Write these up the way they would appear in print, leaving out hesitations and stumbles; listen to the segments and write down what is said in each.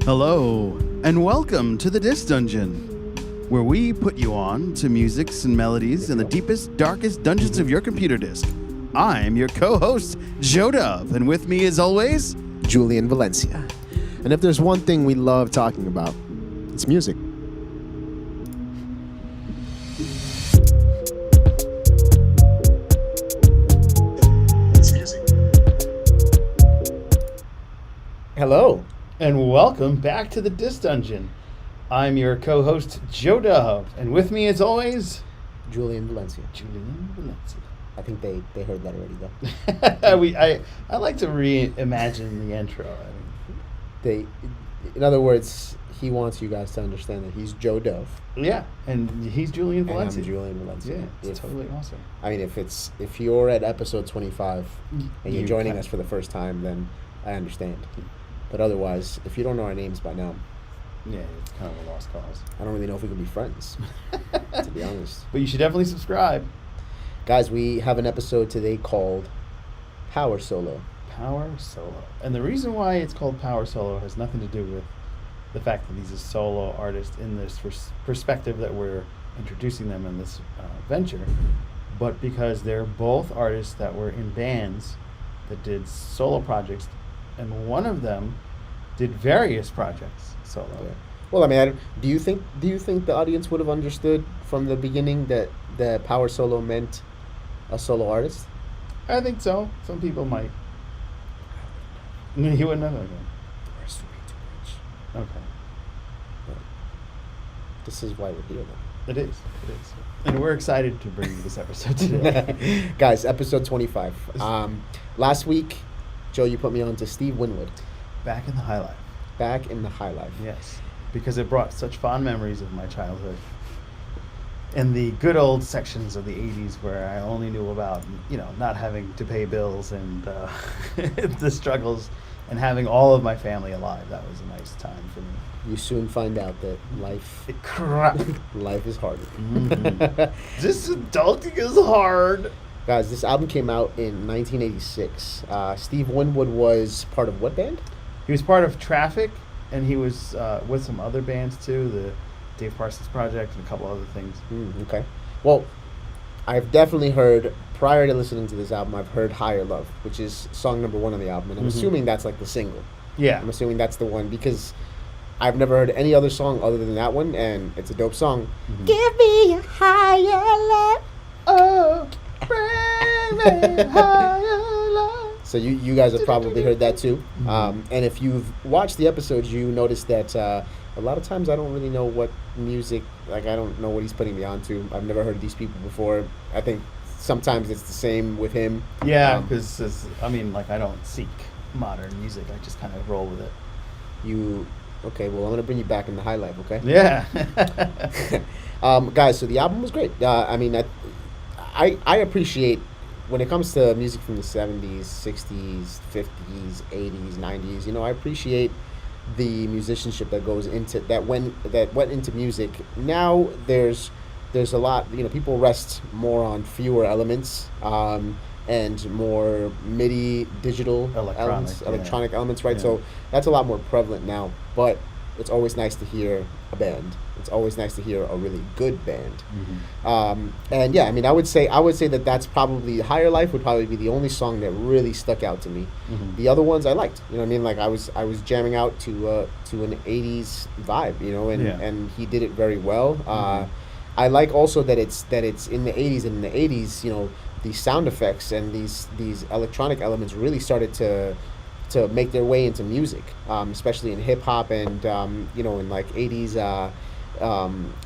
Hello, and welcome to the Disc Dungeon, where we put you on to musics and melodies in the deepest, darkest dungeons of your computer disk. I'm your co-host, Joe Dove, and with me as always, Julian Valencia. And if there's one thing we love talking about, it's music. Hello. and welcome back to the Disc Dungeon. I'm your co-host, Joe Dove, and with me as always, Julian Valencia. Julian Valencia. I think they heard that already, though. I like to reimagine the intro. In other words, he wants you guys to understand that he's Joe Dove. Yeah, and he's Julian Valencia. And I'm Julian Valencia. Yeah, it's totally awesome. I mean, if you're at episode 25 and you're joining us for the first time, then I understand. But otherwise, if you don't know our names by now, yeah, it's kind of a lost cause. I don't really know if we can be friends, to be honest. But you should definitely subscribe. Guys, we have an episode today called Power Solo. Power Solo. And the reason why it's called Power Solo has nothing to do with the fact that he's a solo artist in this perspective that we're introducing them in this venture, but because they're both artists that were in bands that did solo projects, and one of them did various projects solo. Yeah. Well, I mean, do you think the audience would have understood from the beginning that Power Solo meant a solo artist? I think so. Some people might. You wouldn't know. Okay. Okay. But this is why we're here, though. It is. And we're excited to bring you this episode today. Guys, episode 25. Last week, Joe, you put me on to Steve Winwood. Back in the high life. Back in the high life. Yes. Because it brought such fond memories of my childhood. In the good old sections of the 80s where I only knew about, not having to pay bills and the struggles and having all of my family alive. That was a nice time for me. You soon find out that life is hard. Mm-hmm. This adulting is hard. Guys, this album came out in 1986. Steve Winwood was part of what band? He was part of Traffic, and he was with some other bands too, the Dave Parsons Project and a couple other things. Okay. Well, I've definitely heard, prior to listening to this album, I've heard Higher Love, which is song number 1 on the album, and I'm assuming that's like the single. Yeah. I'm assuming that's the one, because I've never heard any other song other than that one, and it's a dope song. Mm-hmm. Give me a higher love. Oh. So you guys have probably heard that too. And if you've watched the episodes, you notice that a lot of times I don't really know what music, I don't know what he's putting me on to. I've never heard these people before. I think sometimes it's the same with him. Yeah, because I don't seek modern music. I just kind of roll with it. Okay, well, I'm going to bring you back in the high life, okay? Yeah. Guys, so the album was great. I appreciate, when it comes to music from the 70s, 60s, 50s, 80s, 90s, I appreciate the musicianship that goes into that went into music. Now there's a lot, people rest more on fewer elements and more MIDI digital electronic elements, right? Yeah. So that's a lot more prevalent now, but it's always nice to hear a band. It's always nice to hear a really good band. Mm-hmm. And yeah, I would say that that's probably Higher Life would probably be the only song that really stuck out to me. Mm-hmm. The other ones I liked. Like I was jamming out to an 80s vibe, and he did it very well. I like also that it's in the 80s, and in the 80s, these sound effects and these electronic elements really started to make their way into music, especially in hip hop and in like 80s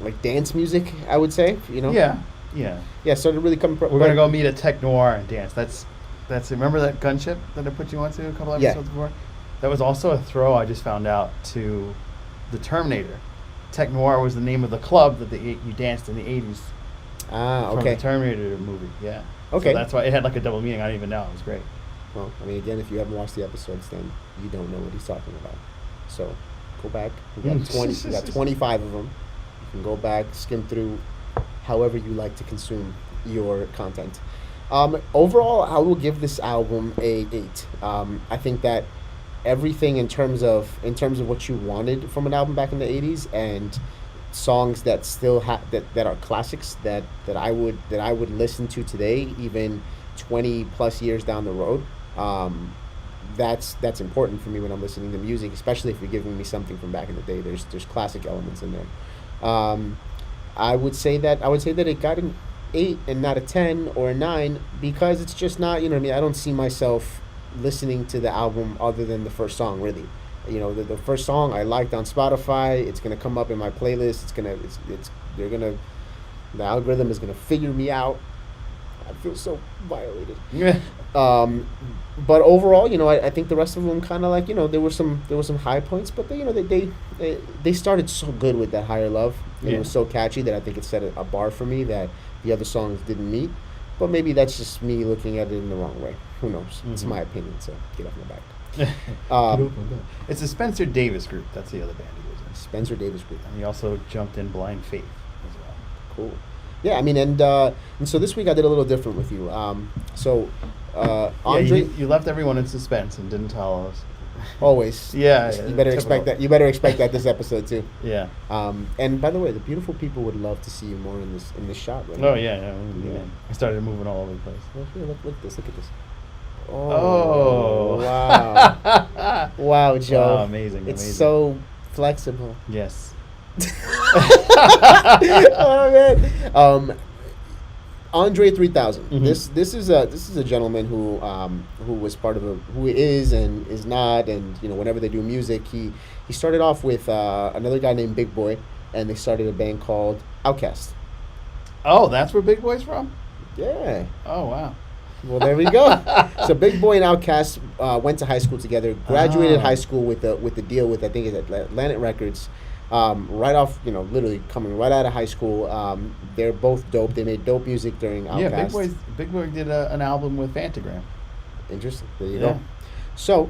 like dance music, I would say. Yeah, started really coming. We're gonna go meet a Tech Noir and dance. That's remember that Gunship that I put you onto a couple episodes before? That was also a throw I just found out to the Terminator. Tech Noir was the name of the club that you danced in the 80s. Okay. From the Terminator movie, yeah. Okay. So that's why it had like a double meaning. I didn't even know. It was great. Well, again, if you haven't watched the episodes, then you don't know what he's talking about. So, go back. We got 25 of them. You can go back, skim through however you like to consume your content. Overall, I will give this album a 8. I think that everything in terms of what you wanted from an album back in the 80s, and songs that still that are classics that I would listen to today, even 20 plus years down the road. Um, that's important for me when I'm listening to music, especially if you're giving me something from back in the day. There's classic elements in there. Um, I would say that it got an 8 and not a 10 or a 9, because it's just not, you know what I mean. I don't see myself listening to the album other than the first song, really. The first song I liked on Spotify. It's gonna come up in my playlist. It's they're gonna the algorithm is gonna figure me out. I feel so violated. Yeah. Um, but overall, I think the rest of them kind of, like, there were some high points, but they started so good with that Higher Love. And Yeah. It was so catchy that I think it set a bar for me that the other songs didn't meet. But maybe that's just me looking at it in the wrong way. Who knows? It's my opinion, so get off my back. It's the Spencer Davis Group. That's the other band he was in. Spencer Davis Group. And he also jumped in Blind Faith as well. Cool. Yeah, I mean, and so this week I did a little different with you. Andre, You left everyone in suspense and didn't tell us. always. Yeah, You better expect that. You better expect that this episode too. Yeah. And by the way, the beautiful people would love to see you more in this shot right now. Oh yeah. Yeah. I started moving all over the place. Look, here, look at this. Look at this. Oh. Wow. Wow, Joe. Wow, amazing. It's amazing. so flexible. Yes. Oh man. Andre 3000. Mhm. This is a gentleman who was part of who is and is not, and whenever they do music, he started off with another guy named Big Boy, and they started a band called Outkast. Oh, that's where Big Boy's from? Yeah. Oh wow. Well, there we go. So Big Boy and Outkast went to high school together. Graduated Oh. high school with the deal with, I think it's Atlantic Records. Right off, literally coming right out of high school. They're both dope. They made dope music during Outkast. Yeah, Big Boy did an album with Fantagram. Interesting. There you Yeah. go. So,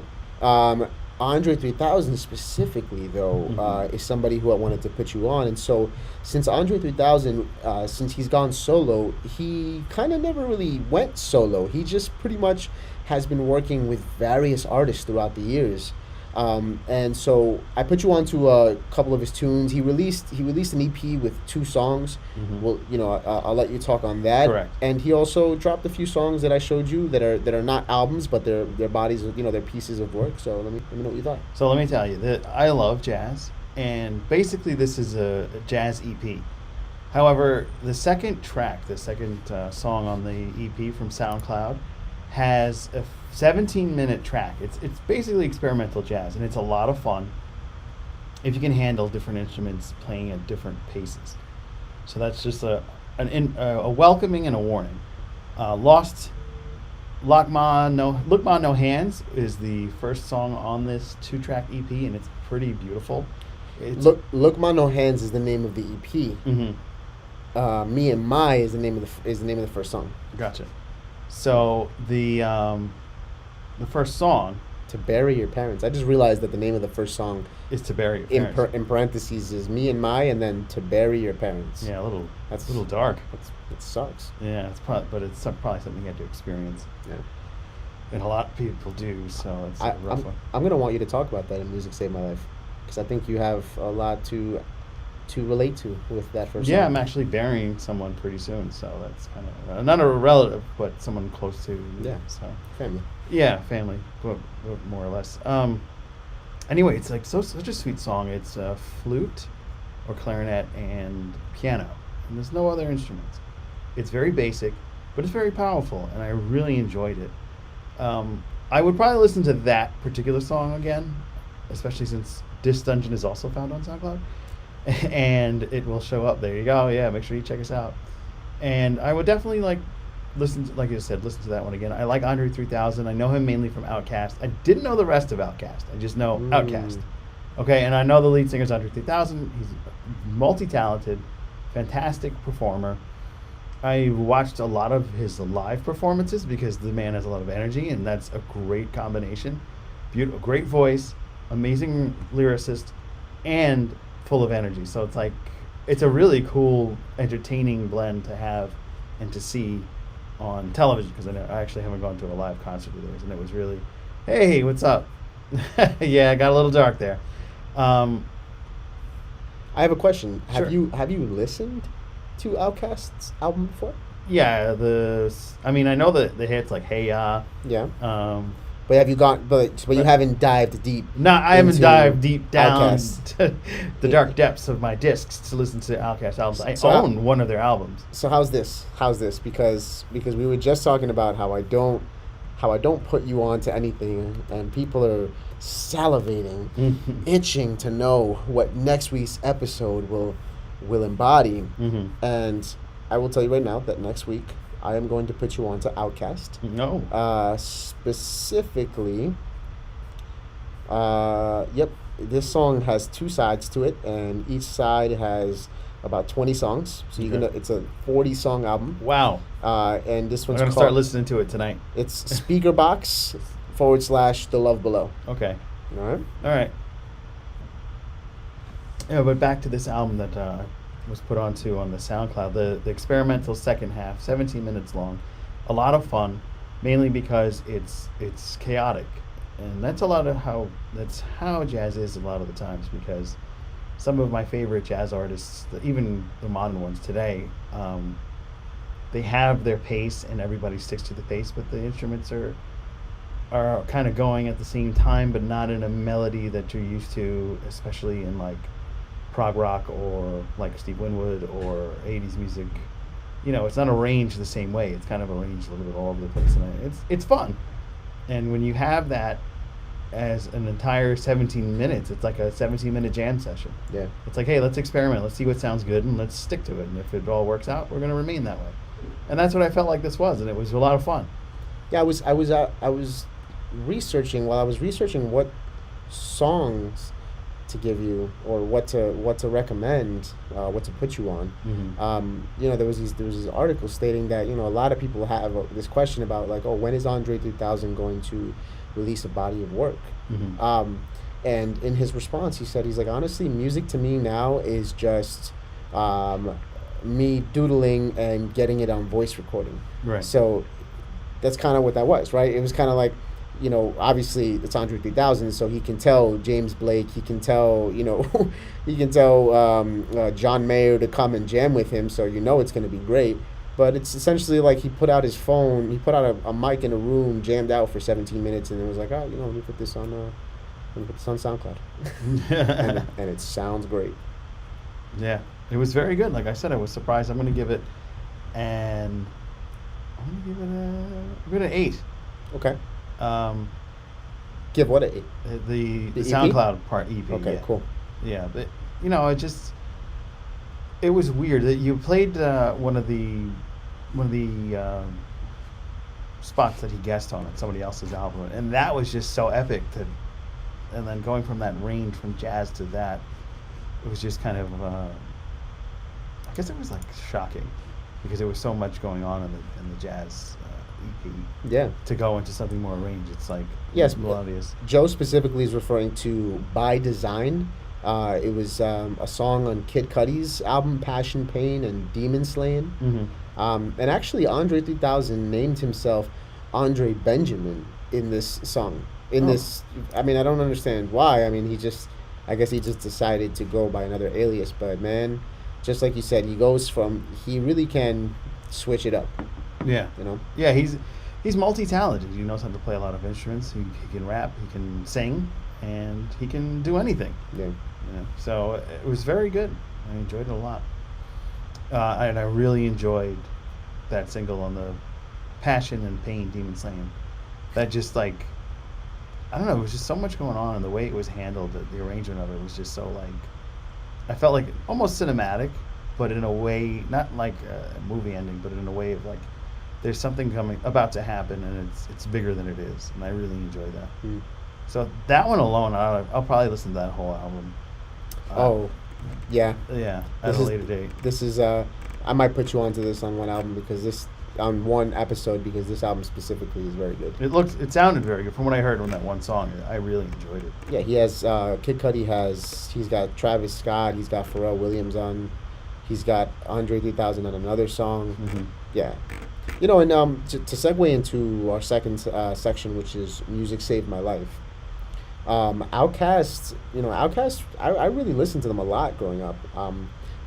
Andre 3000 specifically, though, Mhm. is somebody who I wanted to put you on. And so, since Andre 3000, since he's gone solo, he kind of never really went solo. He just pretty much has been working with various artists throughout the years. And so I put you on to a couple of his tunes. He released an EP with 2 songs. Mhm. Well, I'll let you talk on that. Correct. And he also dropped a few songs that I showed you that are not albums, but they're bodies of, they're pieces of work. So let me know what you thought. So let me tell you that I love jazz, and basically this is a jazz EP. However, the second track, the second song on the EP from SoundCloud, has a 17-minute track. It's basically experimental jazz, and it's a lot of fun if you can handle different instruments playing at different paces. So that's just a welcoming and a warning. Lost Look Ma No Hands is the first song on this 2-track EP, and it's pretty beautiful. It's, Look Ma No Hands is the name of the EP. Mhm. Me and My is the name of the first song. Gotcha. So the first song To Bury Your Parents. I just realized that the name of the first song is To Bury Your in Parents. in parentheses is Me and My, and then To Bury Your Parents. Yeah, That's a little dark. It sucks. Yeah, it's probably something you have to experience, Yeah. and a lot of people do. So it's a rough one. I'm gonna want you to talk about that in Music Saved My Life, because I think you have a lot to relate to with that first Yeah, song. I'm actually burying someone pretty soon, so that's kind of not a relative, but someone close to. Yeah. So Family. yeah, family, but more or less. Anyway, it's like such a sweet song. It's flute, or clarinet, and piano, and there's no other instruments. It's very basic, but it's very powerful, and I really enjoyed it. I would probably listen to that particular song again, especially since This Dungeon is also found on SoundCloud. And it will show up. There you go. Yeah, make sure you check us out. And I would definitely listen to that one again. I like Andre 3000. I know him mainly from Outkast. I didn't know the rest of Outkast. I just know Outkast. Okay, and I know the lead singer's Andre 3000. He's multi-talented, fantastic performer. I watched a lot of his live performances because the man has a lot of energy, and that's a great combination. Beautiful, great voice, amazing lyricist, and full of energy. So it's a really cool, entertaining blend to have and to see on television, because I actually haven't gone to a live concert of theirs, and it was really, hey, what's up? Yeah, it got a little dark there. Um, I have a question. Sure. Have you listened to Outkast's album before? yeah, I mean, I know the hits like Hey Ya. Yeah. Um, But have you gone? But you haven't dived deep. No, I haven't into dived deep down Outkast. to the dark depths of my discs to listen to Outkast albums. I So own one of their albums. So how's this? How's this? Because we were just talking about how I don't put you on to anything, and people are salivating, itching to know what next week's episode will embody. Mm-hmm. And I will tell you right now that next week I am going to put you on to Outkast. No. Specifically, yep, this song has two sides to it, and each side has about 20 songs. So it's a 40-song album. Wow. And this I'm one's gonna called, start listening to it tonight. it's Speakerbox / The Love Below. Okay. All right. All right. Yeah, but back to this album that was put onto on the SoundCloud, the experimental second half, 17 minutes long, a lot of fun, mainly because it's chaotic, and that's how jazz is a lot of the times. Because some of my favorite jazz artists, even the modern ones today, they have their pace and everybody sticks to the pace, but the instruments are kind of going at the same time, but not in a melody that you're used to, especially in like prog rock or like Steve Winwood or 80s music. You know, it's not arranged the same way. It's kind of arranged a little bit all over the place, and it's fun. And when you have that as an entire 17 minutes, it's like a 17-minute jam session. Yeah. It's like, hey, let's experiment. Let's see what sounds good, and let's stick to it. And if it all works out, we're going to remain that way. And that's what I felt like this was, and it was a lot of fun. Yeah, I was researching while I was researching what songs to give you or what to recommend, what to put you on. Mm-hmm. There was this article stating that a lot of people have this question about like, oh, when is Andre 3000 going to release a body of work? Mm-hmm. And in his response, he's like, honestly, music to me now is just me doodling and getting it on voice recording. Right. So that's kind of what that was, right? It was kind of like, obviously it's Andre 3000, so he can tell James Blake, he can tell, he can tell John Mayer to come and jam with him, so it's going to be great. But it's essentially like he put out his phone, he put out a mic in a room, jammed out for 17 minutes, and it was like, oh, let me put this on SoundCloud. and it sounds great. Yeah, it was very good. Like I said, I was surprised. I'm going to give it an 8. Okay. Give what a 8? The EP? SoundCloud part EP. Okay, yeah. cool. Yeah, but it was weird that you played one of the spots that he guest on somebody else's album, and that was just so epic. And then going from that range from jazz to that, it was just kind of I guess it was like shocking because there was so much going on in the jazz EP. Yeah. To go into something more arranged, it's like yes, melodious. Joe specifically is referring to By Design. It was a song on Kid Cudi's album Passion, Pain, and Demon Slaying. Mm-hmm. And actually, Andre 3000 named himself Andre Benjamin in this song. This, I mean, I don't understand why. I mean, I guess he just decided to go by another alias. But man, just like you said, he really can switch it up. Yeah. Yeah, he's multi-talented. He knows how to play a lot of instruments. He can rap, he can sing, and he can do anything. Yeah. So it was very good. I enjoyed it a lot. And I really enjoyed that single on the Passion and Pain Demon Slaying. That just like, I don't know, it was just so much going on, and the way it was handled, the arrangement of it was just so like, I felt like almost cinematic, but in a way, not like a movie ending, but in a way of like, there's something about to happen, and it's bigger than it is, and I really enjoyed that. Mm. So that one alone, I'll probably listen to that whole album. Yeah. Yeah, at a later date. This is I might put you onto this on one episode because this album specifically is very good. It sounded very good from what I heard on that one song. I really enjoyed it. Yeah, he has Kid Cudi he's got Travis Scott, he's got Pharrell Williams on, he's got Andre 3000 on another song. Mm-hmm. Yeah. And to segue into our second section, which is Music Saved My Life. Outkast, Outkast, I really listened to them a lot growing up.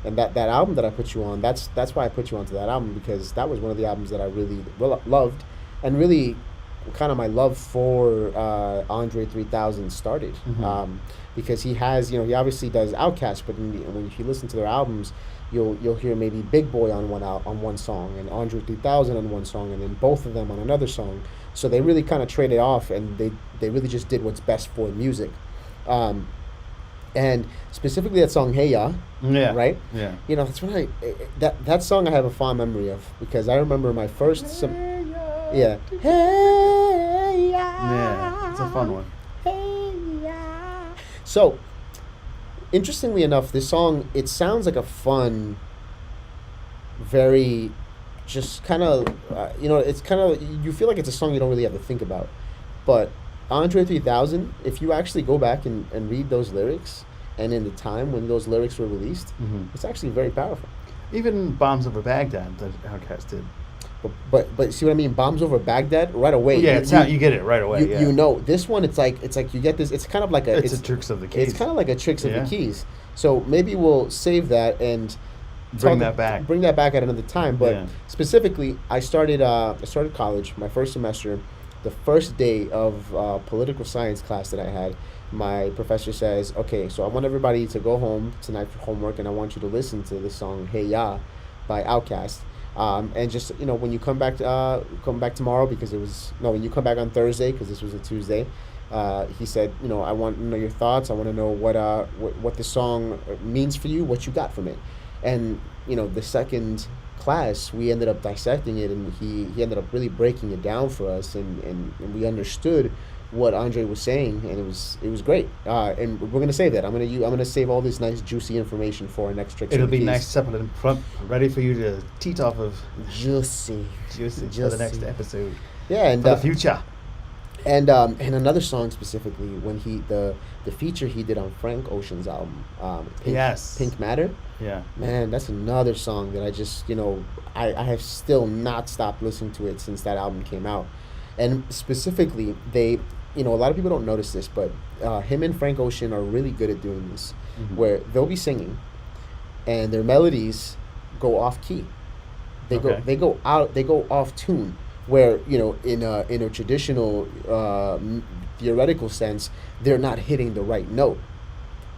And that album that I put you on, that's why I put you onto that album, because that was one of the albums that I really loved, and really kind of my love for Andre 3000 started. Because he has, he obviously does Outkast, but when if you listen to their albums, you'll hear maybe Big Boy on one song, and Andre 3000 on one song, and then both of them on another song. So they really kind of traded off, and they really just did what's best for music. And specifically that song "Hey Ya," right? Yeah. That's when that song I have a fond memory of, because I remember my first yeah. Hey ya. Yeah, it's a fun one. Hey ya. So, interestingly enough, this song, it sounds like a fun, very, just kind of, it's kind of, you feel like it's a song you don't really have to think about. But Andre 3000, if you actually go back and read those lyrics, and in the time when those lyrics were released, it's actually very powerful. Even Bombs Over Baghdad that Outkast did. But see what I mean? Bombs Over Baghdad, right away. Yeah, you get it right away. This one, it's like you get this. It's kind of like it's a Tricks of the Keys. It's kind of like a Tricks of the Keys. So maybe we'll save that and bring that back. Bring that back at another time. But specifically, I started college, my first semester. The first day of political science class that I had, my professor says, "Okay, so I want everybody to go home tonight for homework, and I want you to listen to the song 'Hey Ya' by Outkast." And just when you come back tomorrow, because when you come back on Thursday, because this was a Tuesday, he said, I want to know your thoughts. I want to know what the song means for you, what you got from it. And the second class, we ended up dissecting it, and he ended up really breaking it down for us, and we understood what Andre was saying, and it was great. And we're gonna save that. I'm gonna save all this nice juicy information for our next Tricks. It'll be nice, separate and plump, ready for you to teat off of. Juicy for the next episode. Yeah, and for the future. And another song specifically, when the feature he did on Frank Ocean's album, Pink Matter. Yeah. Man, that's another song that I just I have still not stopped listening to it since that album came out. And specifically, they, a lot of people don't notice this, but him and Frank Ocean are really good at doing this, where they'll be singing, and their melodies go off key. They go off tune. Where in a traditional theoretical sense, they're not hitting the right note.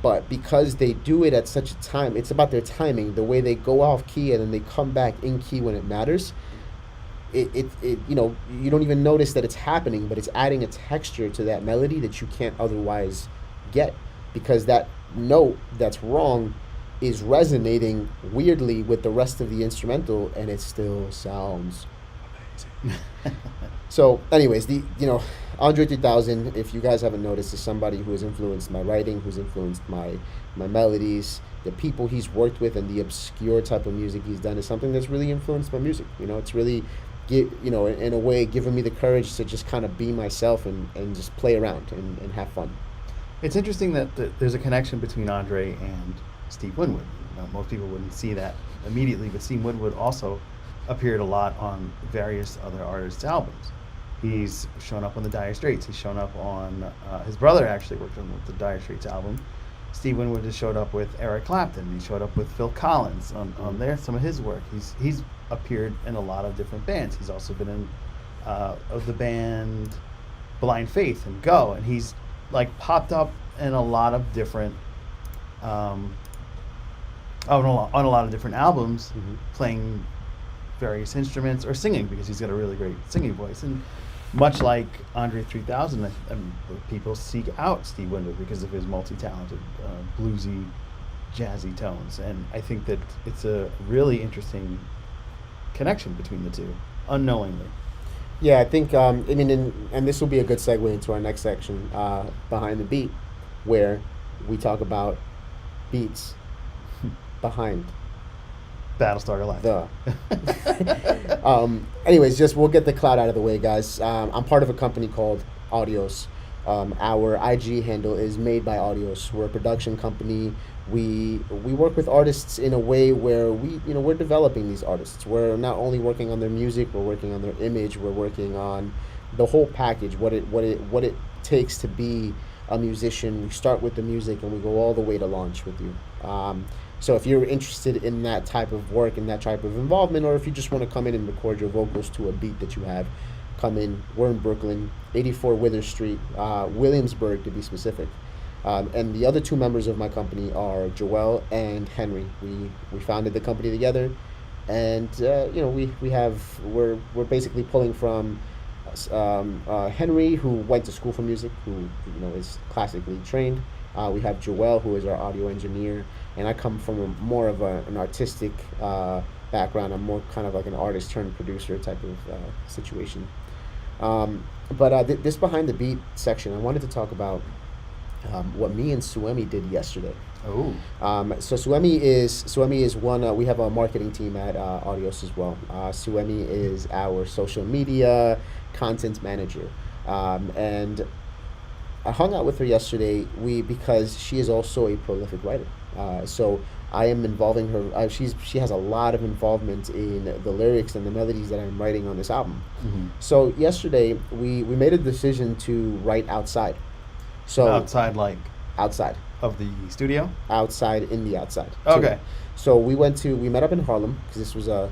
But because they do it at such a time, it's about their timing, the way they go off key and then they come back in key when it matters. It you don't even notice that it's happening, but it's adding a texture to that melody that you can't otherwise get, because that note that's wrong is resonating weirdly with the rest of the instrumental, and it still sounds amazing. So anyways, Andre 3000, if you guys haven't noticed, is somebody who has influenced my writing, who's influenced my melodies, the people he's worked with, and the obscure type of music he's done is something that's really influenced my music. It's really in a way given me the courage to just kind of be myself and just play around and have fun. It's interesting that there's a connection between Andre and Steve Winwood. Most people wouldn't see that immediately, but Steve Winwood also appeared a lot on various other artists' albums. He's shown up on the Dire Straits. He's shown up on his brother actually worked on the Dire Straits album. Steve Winwood has showed up with Eric Clapton. He showed up with Phil Collins on some of his work. He's appeared in a lot of different bands. He's also been in of the band Blind Faith and Go, and he's popped up in a lot of different on a lot of different albums, playing various instruments or singing, because he's got a really great singing voice. And much like Andre 3000, people seek out Steve Winwood because of his multi-talented, bluesy, jazzy tones. And I think that it's a really interesting connection between the two, unknowingly. Yeah, I think, and this will be a good segue into our next section, Behind the Beat, where we talk about beats behind Battlestar Galactica. Anyways, we'll get the cloud out of the way, guys. I'm part of a company called Audios. Our IG handle is Made by Audios. We're a production company. We work with artists in a way where we're developing these artists. We're not only working on their music, we're working on their image. We're working on the whole package, what it takes to be a musician. We start with the music and we go all the way to launch with you. So if you're interested in that type of work and that type of involvement, or if you just want to come in and record your vocals to a beat that you have, come in. We're in Brooklyn, 84 Wither Street, Williamsburg to be specific. And the other two members of my company are Joel and Henry. We founded the company together, and we're basically pulling from Henry, who went to school for music, who is classically trained. We have Joel, who is our audio engineer, and I come from more of an artistic background. I'm more kind of like an artist turned producer type of situation. But this behind the beat section, I wanted to talk about what me and Suemi did yesterday. Oh. So Suemi is one. We have a marketing team at Audios as well. Suemi is our social media content manager, and I hung out with her yesterday. Because she is also a prolific writer. So I am involving her. She has a lot of involvement in the lyrics and the melodies that I'm writing on this album. Mm-hmm. So yesterday we made a decision to write outside. So outside of the studio? Outside in the outside. Okay. So we met up in Harlem because this was hell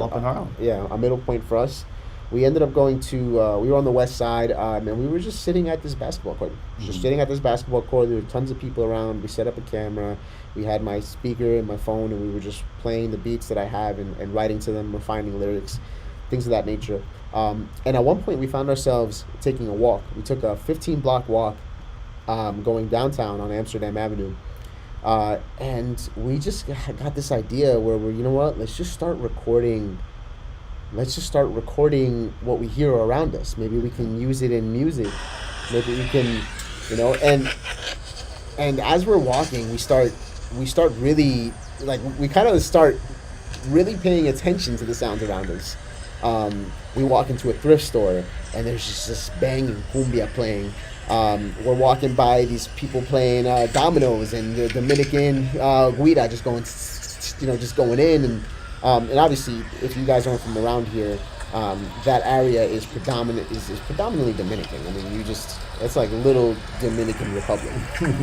up in Harlem. Yeah, a middle point for us. We ended up going to, we were on the west side, and we were just sitting at this basketball court. Just sitting at this basketball court. There were tons of people around. We set up a camera. We had my speaker and my phone, and we were just playing the beats that I have and writing to them, refining lyrics, things of that nature. And at one point, we found ourselves taking a walk. We took a 15-block walk going downtown on Amsterdam Avenue. And we just got this idea where we're, you know what, let's just start recording what we hear around us. Maybe we can use it in music. Maybe we can, and as we're walking, we start really, we kind of start really paying attention to the sounds around us. We walk into a thrift store and there's just this banging cumbia playing. We're walking by these people playing dominoes and the Dominican guira just going in, and obviously if you guys aren't from around here, that area is predominantly Dominican. I mean, it's like little Dominican Republic,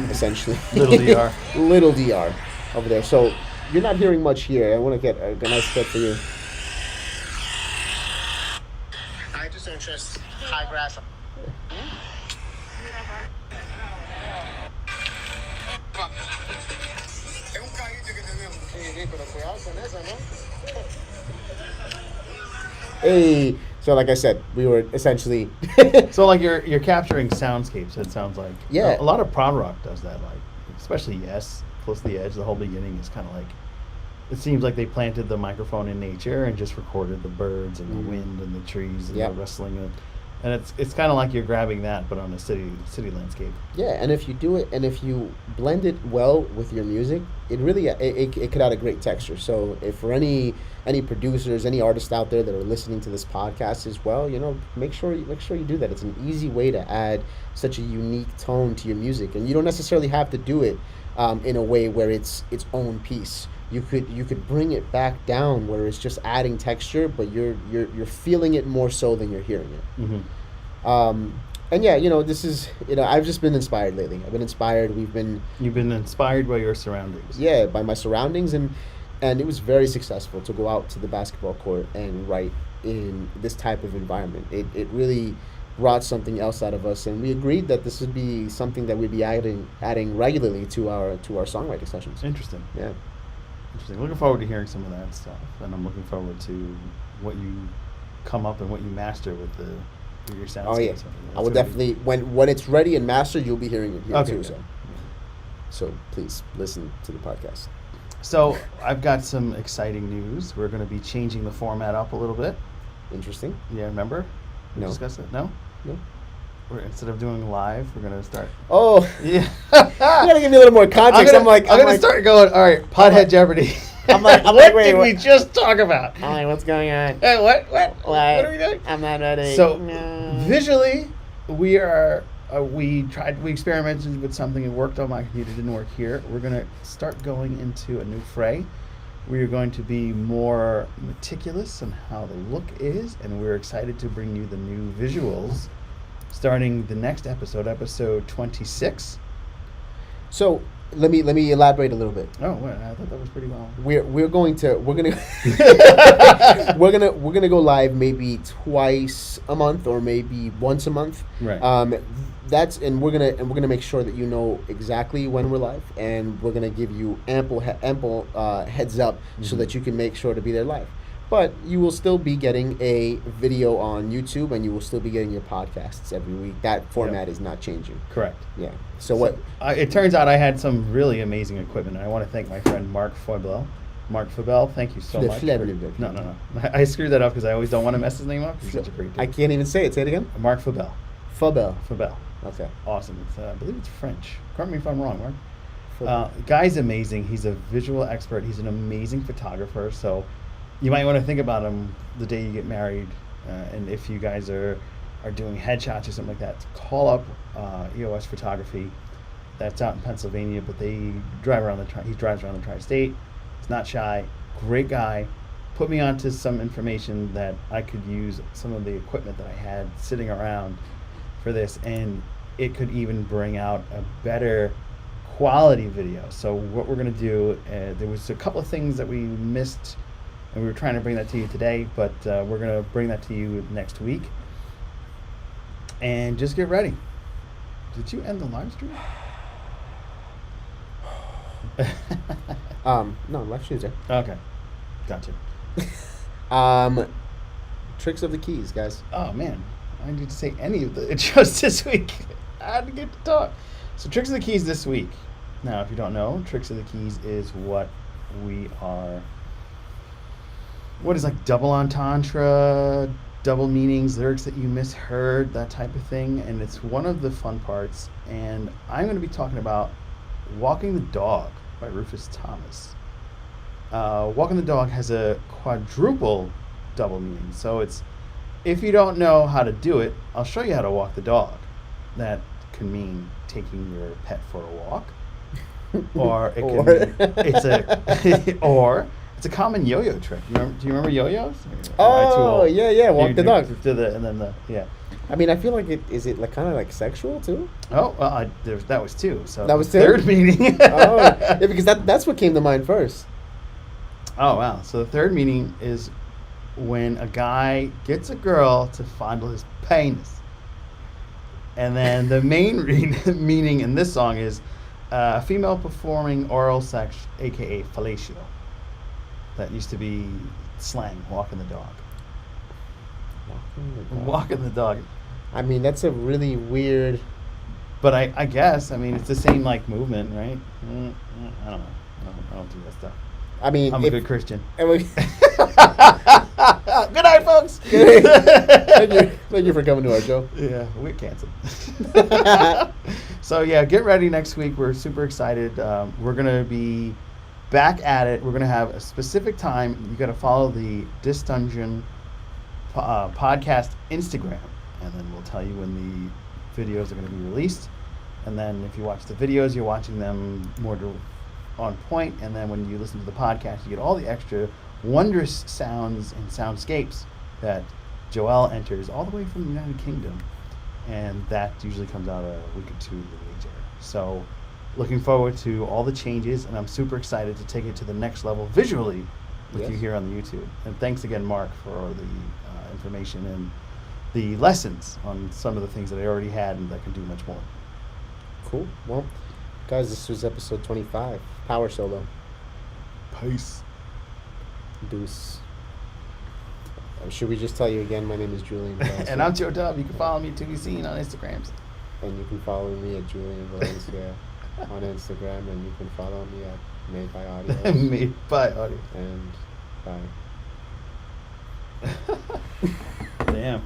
essentially. Little DR. Little DR over there. So you're not hearing much here. I want to get a nice clip for you. I just interest high grass. Hey, so like I said, we were essentially So like you're capturing soundscapes. It sounds like Yeah. a lot of prog rock does that. Like especially Yes, Close to the Edge. The whole beginning is kind of like it seems like they planted the microphone in nature and just recorded the birds and the wind and the trees and Yep. the rustling and it's kind of like you're grabbing that but on a city landscape. Yeah, and if you do it, and if you blend it well with your music, it really it could add a great texture. So if for any producers, any artists out there that are listening to this podcast as well, make sure you do that. It's an easy way to add such a unique tone to your music, and you don't necessarily have to do it in a way where it's its own piece. You could bring it back down where it's just adding texture, but you're feeling it more so than you're hearing it. Mm-hmm. And yeah, this is I've just been inspired lately. I've been inspired. You've been inspired by your surroundings. Yeah, by my surroundings, and it was very successful to go out to the basketball court and write in this type of environment. It really brought something else out of us, and we agreed that this would be something that we'd be adding regularly to our songwriting sessions. Interesting. Yeah. Interesting. Looking forward to hearing some of that stuff, and I'm looking forward to what you come up and what you master with your sound. Oh yeah, I will definitely when it's ready and mastered, you'll be hearing it here too. So please listen to the podcast. So I've got some exciting news. We're going to be changing the format up a little bit. Interesting. Yeah, remember? We No. discussed it. No. No. Instead of doing live, we're going to start. Oh. Yeah. You gotta give me a little more context. I'm gonna start going. All right, Pothead Jeopardy. I'm like, what wait, did what? we just talk about? I'm like, what's going on? Hey, what are we doing? I'm not ready. So visually, we experimented with something. It worked on my computer, didn't work here. We're gonna start going into a new fray. We are going to be more meticulous on how the look is, and we're excited to bring you the new visuals starting the next episode 26. So let me elaborate a little bit. Oh, well, I thought that was pretty well. We're gonna we're gonna go live maybe twice a month or maybe once a month. Right. We're gonna make sure that you know exactly when we're live, and we're gonna give you ample heads up so that you can make sure to be there live. But you will still be getting a video on YouTube, and you will still be getting your podcasts every week. That format is not changing. Correct. Yeah. So what? It turns out I had some really amazing equipment, and I want to thank my friend Mark Foibel. Mark Foibel, thank you so much. No. I screwed that up because I always don't want to mess his name up. He's such a great dude. I can't even say it. Say it again. Mark Foibel. Foibel. Okay. Awesome. I believe it's French. Correct me if I'm wrong, Mark. Foibel. Guy's amazing. He's a visual expert. He's an amazing photographer. So you might want to think about him the day you get married, and if you guys are doing headshots or something like that, call up EOS Photography. That's out in Pennsylvania, but they drive around he drives around the tri-state. He's not shy. Great guy. Put me onto some information that I could use some of the equipment that I had sitting around for this, and it could even bring out a better quality video. So what we're going to do, there was a couple of things that we missed, and we were trying to bring that to you today, but we're going to bring that to you next week. And just get ready. Did you end the live stream? No, live stream's there. Okay. Gotcha. Tricks of the keys, guys. Oh, man. I didn't need to say any of the intros this week. I had to get to talk. So Tricks of the Keys this week. Now, if you don't know, Tricks of the Keys is what is like double entendre, double meanings, lyrics that you misheard, that type of thing. And it's one of the fun parts. And I'm going to be talking about Walking the Dog by Rufus Thomas. Walking the Dog has a quadruple double meaning. So it's, if you don't know how to do it, I'll show you how to walk the dog. That can mean taking your pet for a walk. Or it can mean, it's a common yo-yo trick. Do you remember yo-yos? Oh, yeah, walk the dog. Yeah. I mean, I feel like is it like kind of like sexual too? Oh, well, that was two. So that was two? Third meaning. Yeah, because that's what came to mind first. Oh, wow. So the third meaning is when a guy gets a girl to fondle his penis. And then the main meaning in this song is a female performing oral sex, a.k.a. fellatio. That used to be slang, walking the dog. Walking the dog. I mean, that's a really weird... But I guess, I mean, it's the same, like, movement, right? I don't know. I don't do that stuff. I mean... I'm a good Christian. Good night, folks! Thank you for coming to our show. Yeah, we're canceled. So, yeah, get ready next week. We're super excited. We're going to be back at it. We're going to have a specific time. You got to follow the Dis Dungeon podcast Instagram, and then we'll tell you when the videos are going to be released. And then if you watch the videos, you're watching them more on point, and then when you listen to the podcast, you get all the extra wondrous sounds and soundscapes that Joel enters all the way from the United Kingdom, and that usually comes out a week or two later. So looking forward to all the changes, and I'm super excited to take it to the next level visually with you here on the YouTube. And thanks again, Mark, for the information and the lessons on some of the things that I already had and that can do much more. Cool. Well, guys, this was episode 25, Power Solo. Peace. Deuce. Should we just tell you again, my name is Julian And I'm Joe Dub. You can follow me to be seen on Instagrams. And you can follow me at Julian Valencia on Instagram, and you can follow me at Made by Audio. Made by Audio. And bye. Damn.